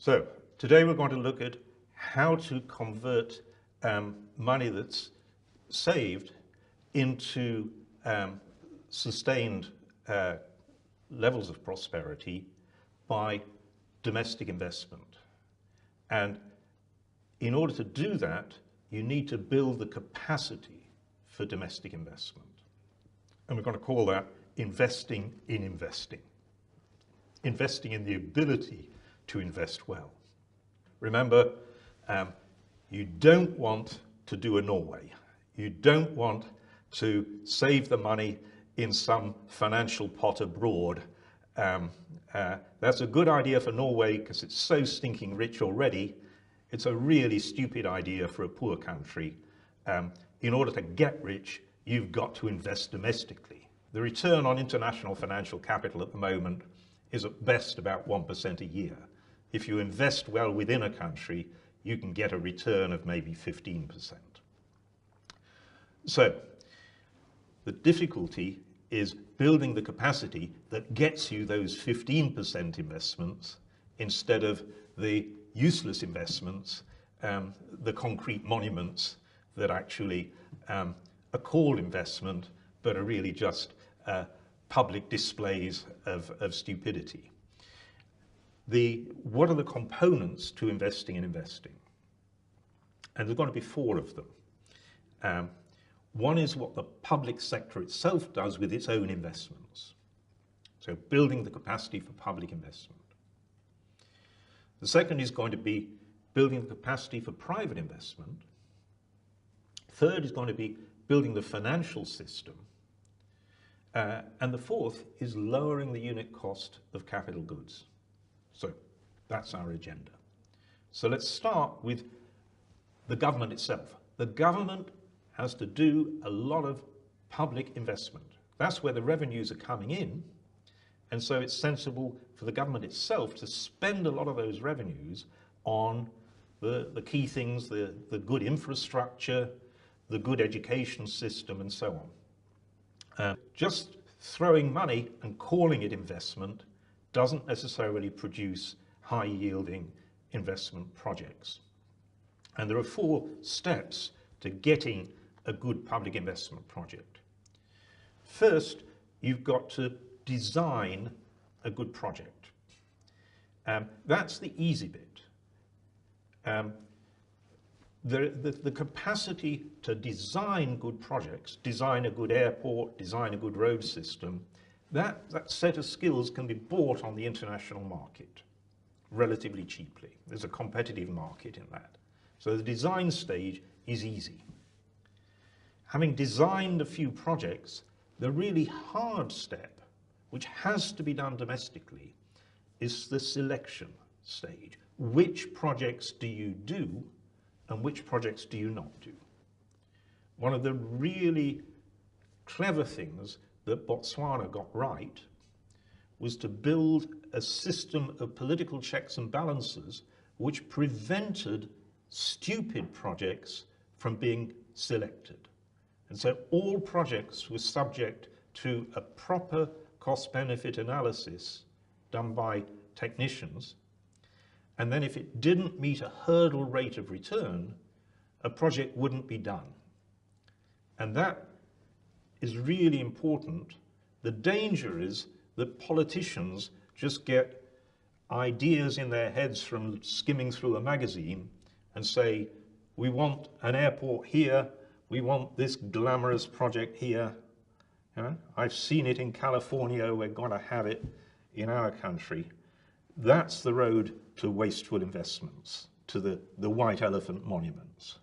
So today we're going to look at how to convert money that's saved into sustained levels of prosperity by domestic investment. And in order to do that, you need to build the capacity for domestic investment. And we're going to call that investing in investing. Investing in the ability to invest well. Remember, you don't want to do a Norway. You don't want to save the money in some financial pot abroad. That's a good idea for Norway because it's so stinking rich already. It's a really stupid idea for a poor country. In order to get rich, you've got to invest domestically. The return on international financial capital at the moment is at best about 1% a year. If you invest well within a country, you can get a return of maybe 15%. So the difficulty is building the capacity that gets you those 15% investments instead of the useless investments, the concrete monuments that actually are called investment but are really just public displays of stupidity. What are the components to investing in investing? And there's going to be 4 of them. One is what the public sector itself does with its own investments. So building the capacity for public investment. The second is going to be building the capacity for private investment. Third is going to be building the financial system. And the fourth is lowering the unit cost of capital goods. So that's our agenda. So let's start with the government itself. The government has to do a lot of public investment. That's where the revenues are coming in. And so it's sensible for the government itself to spend a lot of those revenues on the key things, the good infrastructure, the good education system, and so on. Just throwing money and calling it investment doesn't necessarily produce high-yielding investment projects. And there are 4 steps to getting a good public investment project. First, you've got to design a good project. That's the easy bit. The capacity to design good projects, design a good airport, design a good road system, that set of skills can be bought on the international market relatively cheaply. There's a competitive market in that. So the design stage is easy. Having designed a few projects, the really hard step, which has to be done domestically, is the selection stage. Which projects do you do and which projects do you not do? One of the really clever things that Botswana got right was to build a system of political checks and balances which prevented stupid projects from being selected. And so all projects were subject to a proper cost-benefit analysis done by technicians. And then if it didn't meet a hurdle rate of return, a project wouldn't be done. And that is really important. The danger is that politicians just get ideas in their heads from skimming through a magazine and say, we want an airport here, we want this glamorous project here. You know, I've seen it in California, we're going to have it in our country. That's the road to wasteful investments, to the white elephant monuments.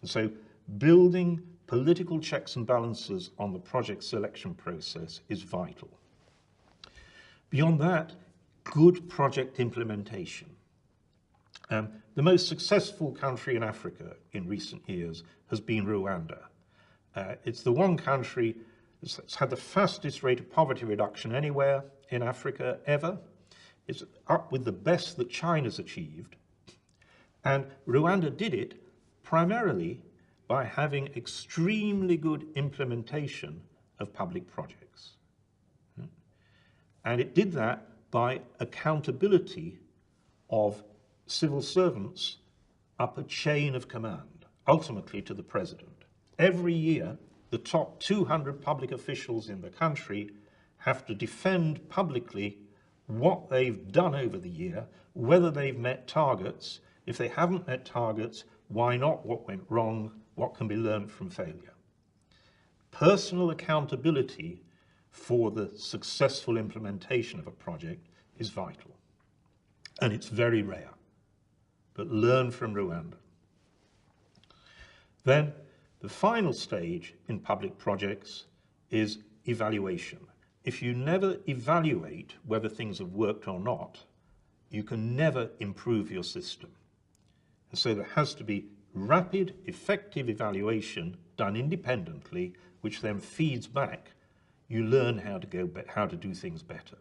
And so building political checks and balances on the project selection process is vital. Beyond that, good project implementation. The most successful country in Africa in recent years has been Rwanda. It's the one country that's had the fastest rate of poverty reduction anywhere in Africa ever. It's up with the best that China's achieved. And Rwanda did it primarily by having extremely good implementation of public projects. And it did that by accountability of civil servants up a chain of command, ultimately to the president. Every year, the top 200 public officials in the country have to defend publicly what they've done over the year, whether they've met targets. If they haven't met targets, why not? What went wrong? What can be learned from failure? Personal accountability for the successful implementation of a project is vital. And it's very rare. But learn from Rwanda. Then the final stage in public projects is evaluation. If you never evaluate whether things have worked or not, you can never improve your system. And so there has to be rapid, effective evaluation done independently, which then feeds back. You learn how to do things better.